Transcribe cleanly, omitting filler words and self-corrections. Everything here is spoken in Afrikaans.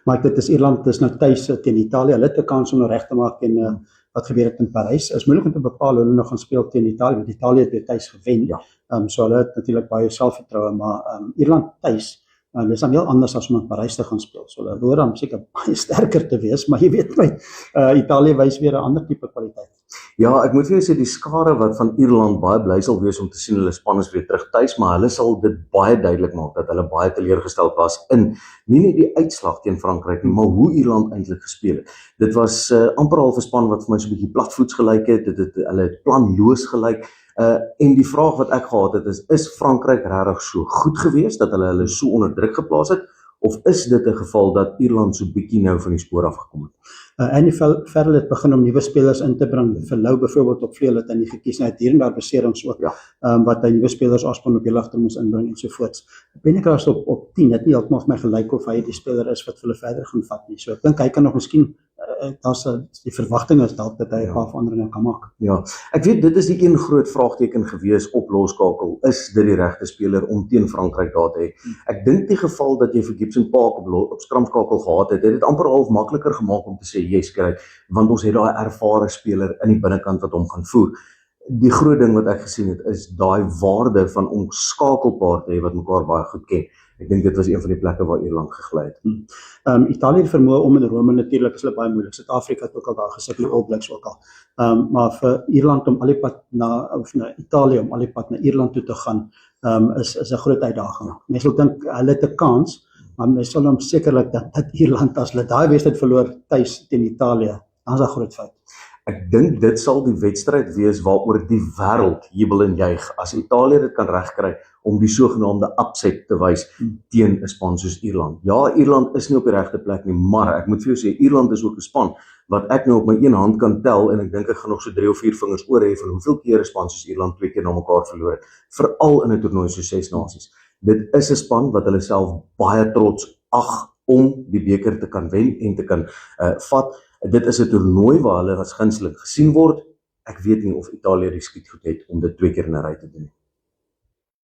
Maar dit is Ierland, dis nou tuis teen Italië. Hulle het 'n kans om nou reg te maak teen wat gebeur het in Parys. Is moeilik om te bepaal hoe hulle nog gaan speel teen Italië, want Italië het weer tuis gewen. Ja. So hulle het natuurlik baie selfvertroue, maar Ierland tuis, dis dan heel anders as om in Parys te gaan speel. So hulle behoort dan seker baie sterker te wees, maar jy weet my, Italië wys weer 'n ander tipe kwaliteit. Ja, ek moet vir jou sê, die skare wat van Ierland baie bly sal wees om te sien hulle span is weer terug tuis, maar hulle sal dit baie duidelik maak dat hulle baie teleurgesteld was in nie net die uitslag teen Frankryk nie, maar hoe Ierland eintlik gespeel het. Dit was amper half 'n span wat vir my so 'n bietjie platvoets gelyk het, hulle het planloos gelyk. En die vraag wat ek gehad het is Frankryk regtig so goed geweest dat hulle so onder druk geplaas het, of is dit 'n geval dat Ierland so bietjie nou van die spoor afgekom het? Andy Farrell het begin om nuwe spelers in te bring. Vir Lou byvoorbeeld op vleuel het hy nie gekies nie. Hy het hier en daar beserings ook, wat hy nuwe spelers afspan op die ligter moes inbring ensovoorts. Pennekraas op 10 het nie heeltemal vir my gelyk of hy die speler is wat vir hulle verder gaan vat nie. So ek dink hy kan nog miskien die verwagting is dalk dat hy 'n paar veranderinge kan maak. Ja, ek weet dit is die een groot vraagteken gewees op loskakel. Is dit die regte speler om teen Frankryk daar te hê? Ek dink die geval dat jy vir Gibson Park op skramskakel gehad het dit amper half makliker gemaak om te sê, yes, kry, want ons het daai ervare speler in die binnekant wat hom gaan voer. Die groot ding wat ek gesien het is daai waarde van om skakelpaar te hê wat mekaar baie goed ken. Ek dink dit was een van die plekke waar Ierland gegly het. Italië vermoë om in Rome natuurlik is hulle baie moeilik. Suid-Afrika het ook al daar gesit, die All Blacks ook al. Maar vir Ierland om al die pad na Italië om al die pad na Ierland toe te gaan, is 'n groot uitdaging. Mens sal dink hulle het 'n kans, maar mens sal hom sekerlik dat Ierland as hulle daai wedstryd verloor tuis teen Italië, dan is 'n groot fout. Ek dink dit sal die wedstryd wees waaroor die wêreld jubel en juig as Italië dit kan regkry om die sogenaamde upset te wys teen 'n span soos Ierland. Ja, Ierland is nie op die regte plek nie, maar ek moet vir jou sê, Ierland is ook 'n span wat ek nou op my een hand kan tel en ek dink ek gaan nog so 3 of 4 vingers oor hê van hoeveel keer 'n span soos Ierland 2 keer na mekaar verloor het, veral in 'n toernooi soos 6 Nasies. Dit is 'n span wat hulle self baie trots ag om die beker te kan wen en te kan vat. Dit is 'n toernooi waar hulle as gunsteling gesien word. Ek weet nie of Italië die skiet goed het om dit 2 keer in 'n ry te doen.